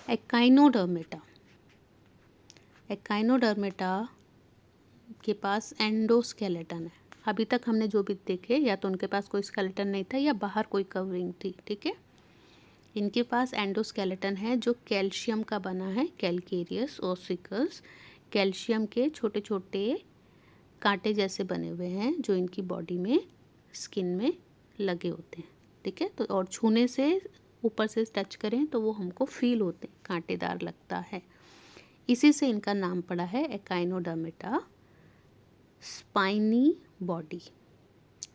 Echinodermata, echinodermata के पास endoskeleton है। अभी तक हमने जो भी देखे या तो उनके पास कोई स्केलेटन नहीं था या बाहर कोई कवरिंग थी, ठीक है। इनके पास एंडोस्केलेटन है जो कैल्शियम का बना है, कैलकेरियस ओसिकल्स, कैल्शियम के छोटे छोटे कांटे जैसे बने हुए हैं जो इनकी बॉडी में स्किन में लगे होते हैं, ठीक है। तो और छूने से ऊपर से टच करें तो वो हमको फील होते हैं, कांटेदार लगता है। इसी से इनका नाम पड़ा है एकाइनोडर्मेटा, स्पाइनी बॉडी,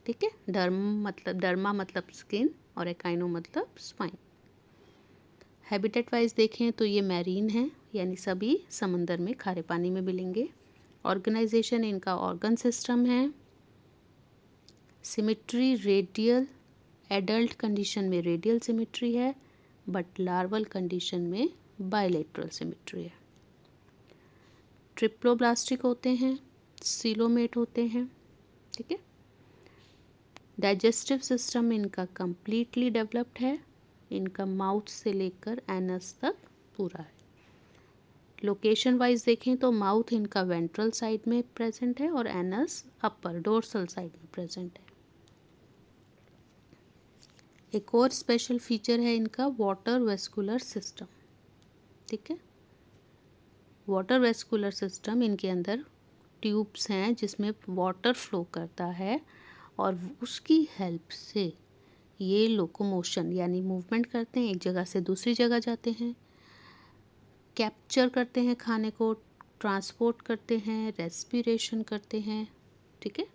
ठीक है। डर्मा मतलब स्किन और एकाइनो मतलब स्पाइन। हैबिटेट वाइज देखें तो ये मैरीन है, यानी सभी समंदर में खारे पानी में मिलेंगे। ऑर्गेनाइजेशन इनका ऑर्गन सिस्टम है। सिमेट्री रेडियल, एडल्ट कंडीशन में रेडियल सिमेट्री है, बट लार्वल कंडीशन में बायलेटरल सिमेट्री है। ट्रिप्लोब्लास्टिक होते हैं, सीलोमेट होते हैं, ठीक है। डाइजेस्टिव सिस्टम इनका कंप्लीटली डेवलप्ड है, इनका माउथ से लेकर एनस तक पूरा है। लोकेशन वाइज देखें तो माउथ इनका वेंट्रल साइड में प्रेजेंट है और एनस अपर डोर्सल साइड में प्रेजेंट है। एक और स्पेशल फीचर है इनका वाटर वेस्कुलर सिस्टम, ठीक है। वाटर वेस्कुलर सिस्टम, इनके अंदर ट्यूब्स हैं जिसमें वाटर फ्लो करता है और उसकी हेल्प से ये लोकोमोशन यानी मूवमेंट करते हैं, एक जगह से दूसरी जगह जाते हैं, कैप्चर करते हैं खाने को, ट्रांसपोर्ट करते हैं, रेस्पिरेशन करते हैं, ठीक है।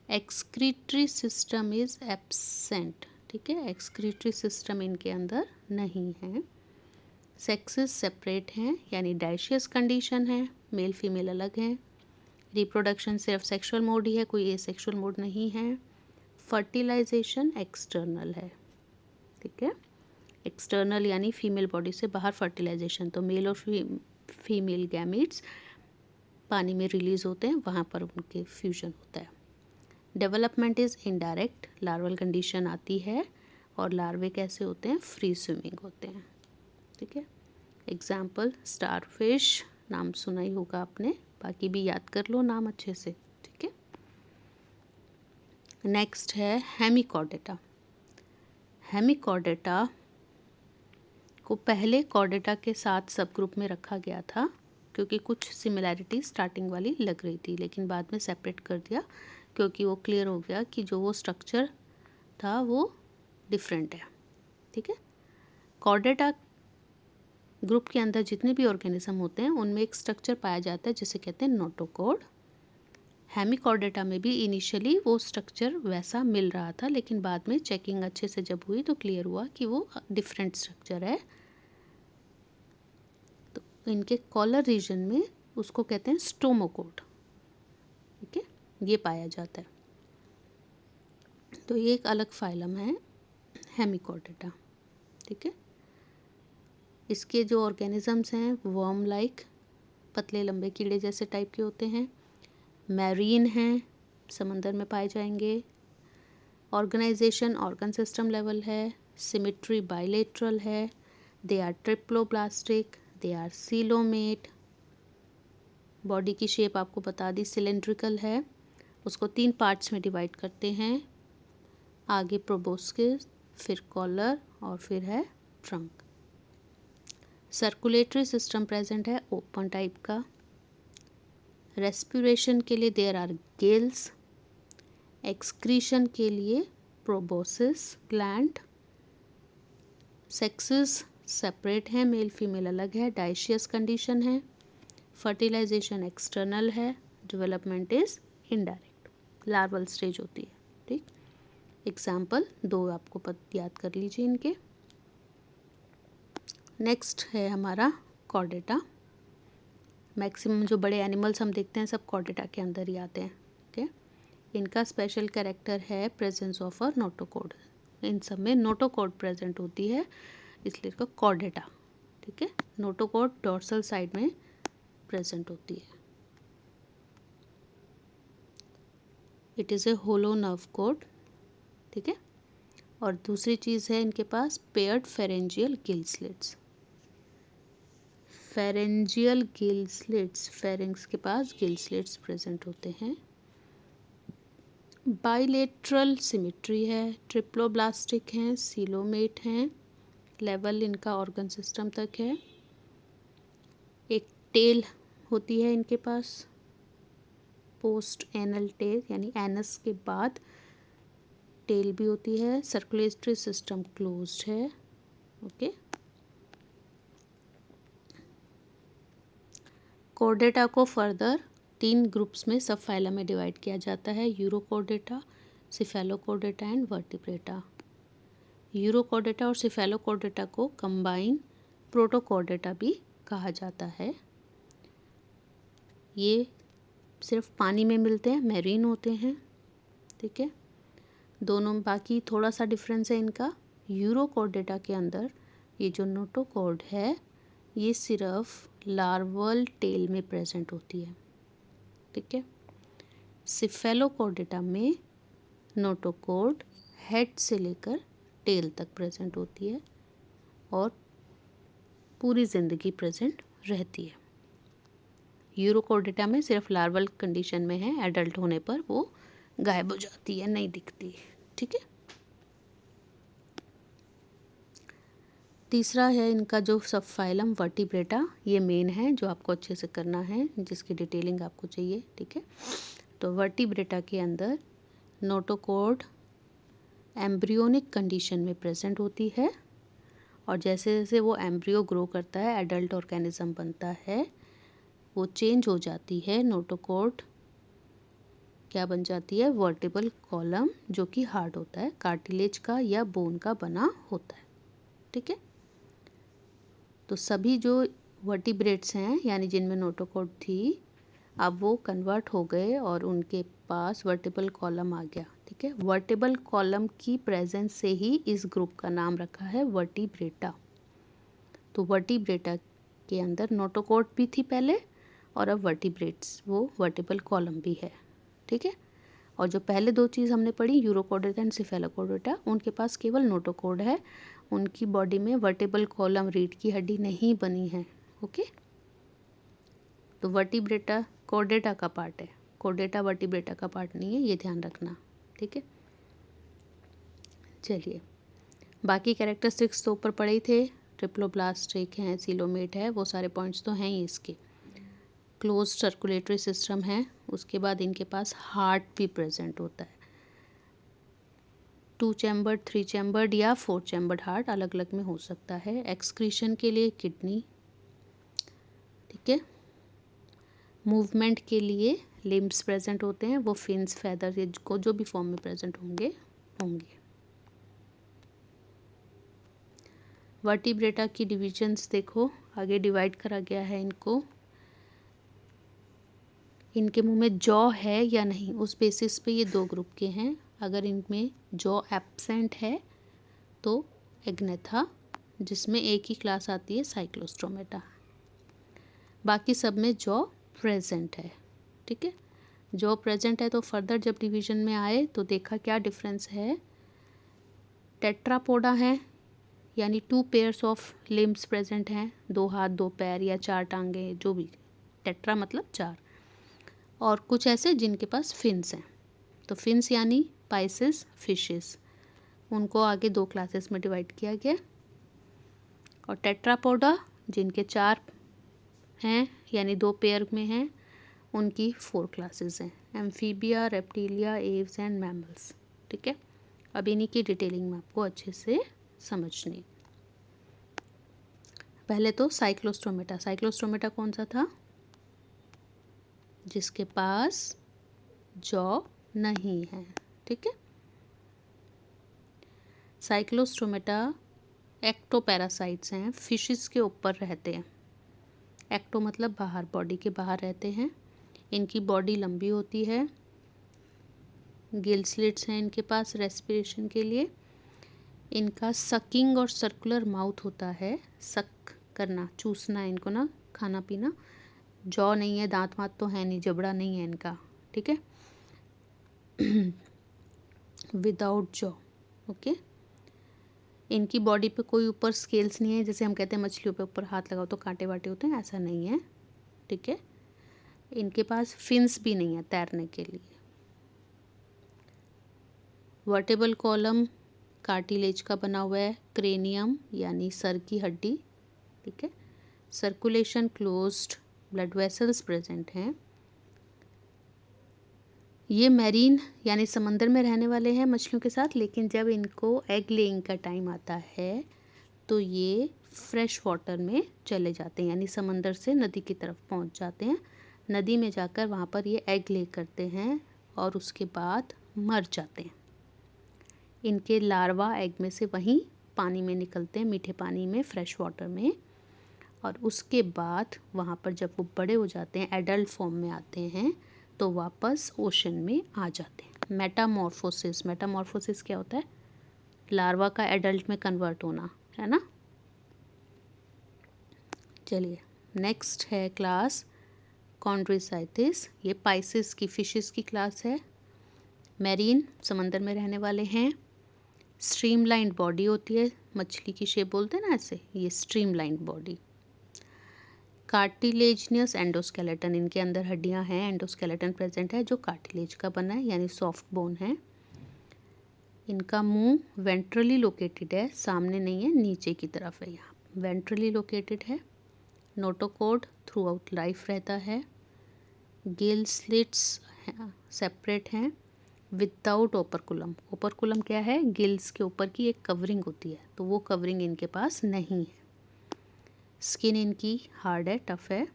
एक्सक्रीटरी सिस्टम इज एब्सेंट, ठीक है। एक्सक्रीटरी सिस्टम इनके अंदर नहीं है। सेक्सेस सेपरेट हैं, यानी डाइशियस कंडीशन है, मेल फीमेल अलग हैं। रिप्रोडक्शन सिर्फ सेक्सुअल मोड ही है, कोई एसेक्सुअल मोड नहीं है। फर्टिलाइजेशन एक्सटर्नल है, ठीक है। एक्सटर्नल यानी फीमेल बॉडी से बाहर फर्टिलाइजेशन, तो मेल और फीमेल गैमीट्स पानी में रिलीज होते हैं, वहाँ पर उनके फ्यूजन होता है। Development is indirect, larval condition आती है और लार्वे कैसे होते हैं, फ्री स्विमिंग होते हैं, ठीक है। एग्जाम्पल स्टारफिश, नाम सुना ही होगा आपने, बाकी भी याद कर लो नाम अच्छे से, ठीक है। नेक्स्ट है हेमिकॉर्डेटा। हेमिकॉर्डेटा को पहले कॉर्डेटा के साथ सब ग्रुप में रखा गया था क्योंकि कुछ सिमिलैरिटी स्टार्टिंग वाली लग रही थी, लेकिन बाद में सेपरेट कर दिया क्योंकि वो क्लियर हो गया कि जो वो स्ट्रक्चर था वो डिफरेंट है, ठीक है। कॉर्डेटा ग्रुप के अंदर जितने भी ऑर्गेनिज्म होते हैं उनमें एक स्ट्रक्चर पाया जाता है जिसे कहते हैं नोटोकॉर्ड। हेमिकॉर्डेटा में भी इनिशियली वो स्ट्रक्चर वैसा मिल रहा था, लेकिन बाद में चेकिंग अच्छे से जब हुई तो क्लियर हुआ कि वो डिफरेंट स्ट्रक्चर है। तो इनके कॉलर रीजन में उसको कहते हैं स्टोमोकोड, ठीक है, ये पाया जाता है। तो ये एक अलग फाइलम है हेमिकॉर्डेटा, ठीक है। इसके जो ऑर्गेनिजम्स हैं वर्म लाइक, पतले लंबे कीड़े जैसे टाइप के होते हैं, मैरीन हैं, समंदर में पाए जाएंगे। ऑर्गेनाइजेशन ऑर्गन सिस्टम लेवल है, सिमेट्री बाइलेटरल है, they are triploblastic, they are coelomate. Body की शेप आपको बता दी सिलेंड्रिकल है, उसको 3 पार्ट्स में डिवाइड करते हैं, आगे प्रोबोस्किस, फिर कॉलर और फिर है ट्रंक। सर्कुलेटरी सिस्टम प्रेजेंट है ओपन टाइप का। रेस्पिरेशन के लिए देयर आर गिल्स, एक्सक्रीशन के लिए प्रोबोसिस ग्लैंड। सेक्सेस सेपरेट हैं, मेल फीमेल अलग है, डाइशियस कंडीशन है। फर्टिलाइजेशन एक्सटर्नल है, development is indirect, larval stage होती है, ठीक। एग्जाम्पल 2 आपको याद कर लीजिए इनके। नेक्स्ट है हमारा कॉर्डेटा। मैक्सिमम जो बड़े एनिमल्स हम देखते हैं सब कॉर्डेटा के अंदर ही आते हैं, ठीक है। इनका स्पेशल कैरेक्टर है प्रेजेंस ऑफ अ नोटोकॉर्ड, इन सब में नोटोकॉर्ड प्रेजेंट होती है इसलिए इसका कॉर्डेटा, ठीक है। नोटोकॉर्ड डोर्सल साइड में प्रेजेंट होती है। It is a hollow nerve cord, ठीक है। और दूसरी चीज़ है इनके पास paired pharyngeal gill slits. Pharyngeal gill slits, फेरिंग्स के पास गिल स्लिट्स प्रेजेंट होते हैं। बाइलेटरल सिमिट्री है, ट्रिप्लोब्लास्टिक हैं, सीलोमेट हैं, लेवल इनका ऑर्गन सिस्टम तक है। एक टेल होती है इनके पास, पोस्ट एनल टेल, यानी एनस के बाद टेल भी होती है। सर्कुलेटरी सिस्टम क्लोज्ड है। ओके, कोर्डेटा को फर्दर 3 ग्रुप्स में सब फाइलम में डिवाइड किया जाता है, यूरोकोर्डेटा, सिफेलोकोर्डेटा एंड वर्टिब्रेटा। यूरोकोर्डेटा और सिफेलोकोर्डेटा को कंबाइन प्रोटोकोर्डेटा भी कहा जाता है। ये सिर्फ पानी में मिलते हैं, मैरीन होते हैं। ठीक है, दोनों बाकी थोड़ा सा डिफरेंस है इनका। यूरोकोर्डेटा के अंदर ये जो नोटोकॉर्ड है ये सिर्फ लार्वल टेल में प्रेजेंट होती है। ठीक है, सिफेलोकोर्डेटा में नोटोकॉर्ड हेड से लेकर टेल तक प्रेजेंट होती है और पूरी ज़िंदगी प्रेजेंट रहती है। यूरोकोर्डेटा में सिर्फ लार्वल कंडीशन में है, एडल्ट होने पर वो गायब हो जाती है, नहीं दिखती। ठीक है, तीसरा है इनका जो सब फाइलम वर्टिब्रेटा, ये मेन है जो आपको अच्छे से करना है, जिसकी डिटेलिंग आपको चाहिए। ठीक है, तो वर्टिब्रेटा के अंदर नोटोकॉर्ड एम्ब्रियोनिक कंडीशन में प्रेजेंट होती है और जैसे जैसे वो एम्ब्रियो ग्रो करता है, एडल्ट ऑर्गेनिज्म बनता है, वो चेंज हो जाती है। नोटोकॉर्ड क्या बन जाती है? वर्टिबल कॉलम, जो कि हार्ड होता है, कार्टिलेज का या बोन का बना होता है। ठीक है, तो सभी जो वर्टिब्रेट्स हैं यानी जिनमें नोटोकॉर्ड थी, अब वो कन्वर्ट हो गए और उनके पास वर्टिबल कॉलम आ गया। ठीक है, वर्टिबल कॉलम की प्रेजेंस से ही इस ग्रुप का नाम रखा है वर्टिब्रेटा। तो वर्टिब्रेटा के अंदर नोटोकॉर्ड भी थी पहले और अब वर्टिब्रेट्स, वो वर्टिबल कॉलम भी है। ठीक है, और जो पहले दो चीज़ हमने पढ़ी, यूरोकोर्डेटा एंड सिफेलोकोर्डेटा, उनके पास केवल नोटोकॉर्ड है, उनकी बॉडी में वर्टिबल कॉलम, रीढ़ की हड्डी नहीं बनी है। ओके, तो वर्टिब्रेटा कोर्डेटा का पार्ट है, कोर्डेटा वर्टिब्रेटा का पार्ट नहीं है, ये ध्यान रखना। ठीक है, चलिए बाकी कैरेक्टरिस्टिक्स तो ऊपर पढ़े ही थे, ट्रिप्लोब्लास्टिक हैं, सीलोमेट है, वो सारे पॉइंट्स तो हैं ही इसके। क्लोज सर्कुलेटरी सिस्टम है, उसके बाद इनके पास हार्ट भी प्रेजेंट होता है। 2 चैम्बर्ड, 3 चैम्बर्ड या 4 चैम्बर्ड हार्ट अलग अलग में हो सकता है। एक्सक्रीशन के लिए किडनी। ठीक है, मूवमेंट के लिए लिम्ब्स प्रेजेंट होते हैं, वो फिन्स, फैदर को जो भी फॉर्म में प्रेजेंट होंगे। वर्टिब्रेटा की डिविजन्स देखो, आगे डिवाइड करा गया है इनको। इनके मुंह में जॉ है या नहीं, उस बेसिस पे ये 2 ग्रुप के हैं। अगर इनमें जॉ एब्सेंट है तो एग्नेथा, जिसमें एक ही क्लास आती है साइक्लोस्ट्रोमेटा। बाकी सब में जॉ प्रेजेंट है। ठीक है, जॉ प्रेजेंट है तो फर्दर जब डिवीजन में आए तो देखा क्या डिफरेंस है। टेट्रापोडा है, यानी 2 पेयर्स ऑफ लिम्ब्स प्रेजेंट हैं, 2 हाथ 2 पैर या 4 टांगे, जो भी, टेट्रा मतलब 4। और कुछ ऐसे जिनके पास फिन्स हैं, तो फिन्स यानी पाइसेस, फिशेस, उनको आगे 2 क्लासेस में डिवाइड किया गया। और टेट्रापोडा जिनके 4 हैं यानी 2 पेयर में हैं, उनकी 4 क्लासेस हैं, amphibia, reptilia, Aves and mammals. ठीक है, अब इन्हीं की डिटेलिंग में आपको अच्छे से समझनी। पहले तो साइक्लोस्ट्रोमेटा, साइक्लोस्ट्रोमेटा कौन सा था? जिसके पास जॉ नहीं है। ठीक है, साइक्लोस्ट्रोमेटा एक्टोपैरासाइट्स हैं, फिशेस के ऊपर रहते हैं। एक्टो मतलब बाहर, बॉडी के बाहर रहते हैं। इनकी बॉडी लंबी होती है, गिल स्लिट्स हैं इनके पास रेस्पिरेशन के लिए। इनका सकिंग और सर्कुलर माउथ होता है, सक करना, चूसना इनको ना, खाना पीना। जॉ नहीं है, दांत वात तो है नहीं, जबड़ा नहीं है इनका। ठीक है, विदाउट जॉ। ओके, इनकी बॉडी पे कोई ऊपर स्केल्स नहीं है, जैसे हम कहते हैं मछलियों पे ऊपर हाथ लगाओ तो कांटे वाटे होते हैं, ऐसा नहीं है, ठीक है। इनके पास फिन्स भी नहीं है तैरने के लिए। वर्टेबल कॉलम कार्टिलेज का बना हुआ है, क्रेनियम यानी सर की हड्डी, ठीक है। Circulation closed, blood vessels present हैं। ये मैरीन यानी समंदर में रहने वाले हैं मछलियों के साथ, लेकिन जब इनको एग लेइंग का टाइम आता है तो ये फ्रेश वाटर में चले जाते हैं, यानी समंदर से नदी की तरफ पहुंच जाते हैं। नदी में जाकर वहाँ पर ये एग ले करते हैं और उसके बाद मर जाते हैं। इनके लार्वा एग में से वहीं पानी में निकलते हैं, मीठे पानी में, फ्रेश वाटर में, और उसके बाद वहाँ पर जब वो बड़े हो जाते हैं, एडल्ट फॉर्म में आते हैं, तो वापस ओशन में आ जाते हैं। मेटामॉर्फोसिस, मेटामॉर्फोसिस क्या होता है? लार्वा का एडल्ट में कन्वर्ट होना, है ना। चलिए नेक्स्ट है क्लास कॉन्ड्रोसाइटिस। ये पाइसिस की फिशेस की क्लास है। मैरीन, समंदर में रहने वाले हैं। स्ट्रीमलाइंड बॉडी होती है, मछली की शेप बोलते हैं ना ऐसे, ये स्ट्रीमलाइंड बॉडी। कार्टिलेजियस एंडोस्केलेटन, इनके अंदर हड्डियां हैं, एंडोस्केलेटन प्रेजेंट है जो कार्टिलेज का बना है, यानी सॉफ्ट बोन है। इनका मुंह वेंट्रली लोकेटेड है, सामने नहीं है, नीचे की तरफ है, यहाँ वेंट्रली लोकेटेड है। नोटोकॉर्ड थ्रू आउट लाइफ रहता है। गिल स्लिट्स सेपरेट हैं विदाउट ओपरकुलम। ओपरकुलम क्या है? गिल्स के ऊपर की एक कवरिंग होती है, तो वो कवरिंग इनके पास नहीं है। स्किन इनकी हार्ड है, टफ है,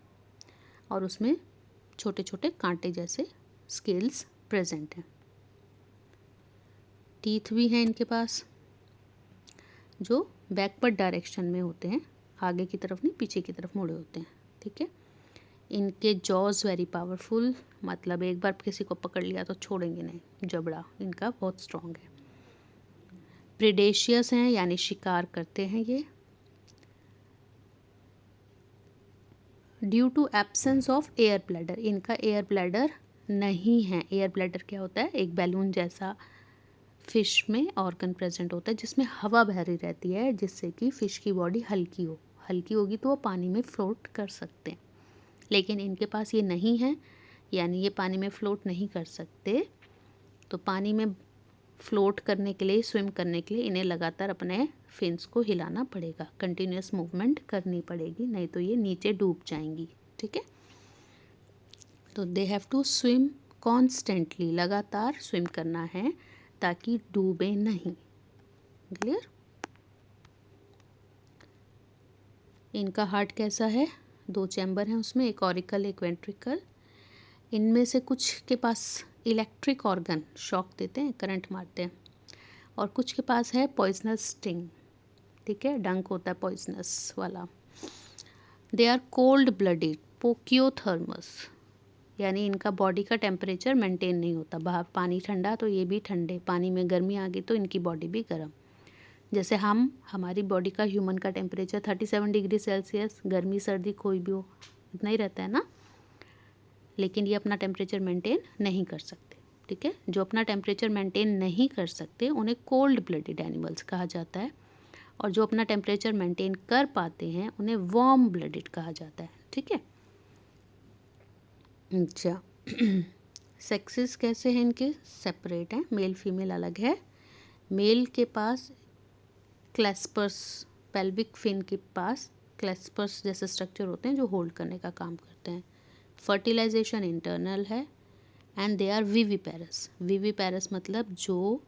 और उसमें छोटे छोटे कांटे जैसे स्केल्स प्रेजेंट हैं। टीथ भी हैं इनके पास जो बैकवर्ड डायरेक्शन में होते हैं, आगे की तरफ नहीं, पीछे की तरफ मुड़े होते हैं, ठीक है। इनके जॉज वेरी पावरफुल, मतलब एक बार किसी को पकड़ लिया तो छोड़ेंगे नहीं, जबड़ा इनका बहुत स्ट्रॉन्ग है। प्रेडेशियस हैं यानी शिकार करते हैं ये। Due to absence of air bladder, इनका एयर ब्लैडर नहीं है। एयर ब्लैडर क्या होता है? एक बैलून जैसा फिश में ऑर्गन प्रेजेंट होता है जिसमें हवा भरी रहती है, जिससे कि फ़िश की बॉडी हल्की हो। हल्की होगी तो वो पानी में फ्लोट कर सकते हैं, लेकिन इनके पास ये नहीं है, यानी ये पानी में फ्लोट नहीं कर सकते। तो पानी में फ्लोट करने के लिए, स्विम करने के लिए इन्हें लगातार अपने फिन्स को हिलाना पड़ेगा, कंटिन्यूस मूवमेंट करनी पड़ेगी, नहीं तो ये नीचे डूब जाएंगी, ठीक है। तो they have to swim constantly, लगातार स्विम करना है ताकि डूबे नहीं। क्लियर? इनका हार्ट कैसा है? 2 चैम्बर हैं उसमें, एक ऑरिकल एक वेंट्रिकल। इनमें से कुछ के पास इलेक्ट्रिक ऑर्गन शॉक देते हैं, करंट मारते हैं, और कुछ के पास है पॉइजनस स्टिंग, ठीक है, डंक होता है पॉइजनस वाला। दे आर कोल्ड ब्लडेड पोकियोथर्मस, यानी इनका बॉडी का टेम्परेचर मेंटेन नहीं होता। बाहर पानी ठंडा तो ये भी ठंडे, पानी में गर्मी आ गई तो इनकी बॉडी भी गर्म। जैसे हमारी बॉडी का, ह्यूमन का टेम्परेचर 37 डिग्री सेल्सियस, गर्मी सर्दी कोई भी हो इतना ही रहता है ना, लेकिन ये अपना टेम्परेचर मेंटेन नहीं कर सकते, ठीक है। जो अपना टेम्परेचर मेंटेन नहीं कर सकते उन्हें कोल्ड ब्लडेड एनिमल्स कहा जाता है, और जो अपना टेम्परेचर मेंटेन कर पाते हैं उन्हें वार्म ब्लडेड कहा जाता है, ठीक है। अच्छा सेक्सेस कैसे हैं इनके? सेपरेट हैं, मेल फीमेल अलग है। मेल के पास क्लैस्पर्स, पेल्विक फिन के पास क्लैस्पर्स जैसे स्ट्रक्चर होते हैं जो होल्ड करने का काम करते हैं। फर्टिलाइजेशन इंटरनल है, and they are viviparous. Viviparous मतलब जो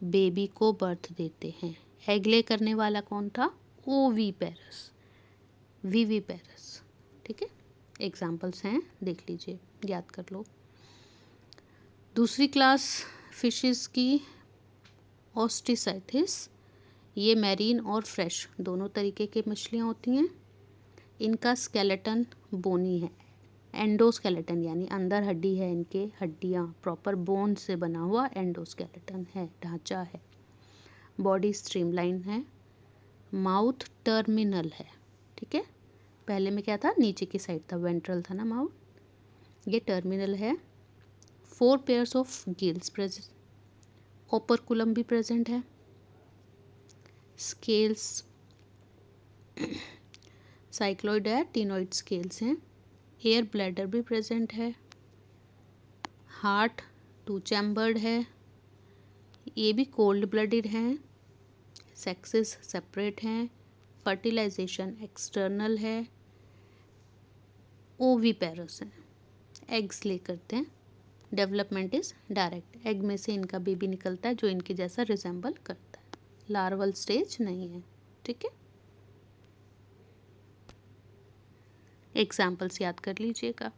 बेबी को बर्थ देते हैं। एग ले करने वाला कौन था? ओविपेरस, विविपेरस, ठीक है। एग्जाम्पल्स हैं, देख लीजिए, याद कर लो। दूसरी क्लास फिशेस की ओस्टिसाइथिस, ये मैरीन और फ्रेश दोनों तरीके की मछलियाँ होती हैं। इनका स्केलेटन बोनी है, एंडोस्केलेटन यानी अंदर हड्डी है, इनके हड्डियाँ प्रॉपर बोन से बना हुआ एंडोस्केलेटन है, ढांचा है। बॉडी स्ट्रीमलाइन है। माउथ टर्मिनल है, ठीक है। पहले में क्या था? नीचे की साइड था, वेंट्रल था ना माउथ, ये टर्मिनल है। 4 pairs of gills present, operculum भी प्रेजेंट है। स्केल्स साइक्लॉइड है, टिनोइड स्केल्स हैं। एयर ब्लैडर भी प्रेजेंट है। हार्ट 2 चैम्बर्ड है, ये भी कोल्ड ब्लडेड हैं। सेक्सेस सेपरेट हैं। फर्टिलाइजेशन एक्सटर्नल है। ओवीपेरस हैं, एग्स ले करते हैं। डेवलपमेंट इज डायरेक्ट, एग में से इनका बेबी निकलता है जो इनके जैसा रिजेंबल करता है। लार्वल स्टेज नहीं है। ठीक है, एग्जाम्पल्स याद कर लीजिएगा।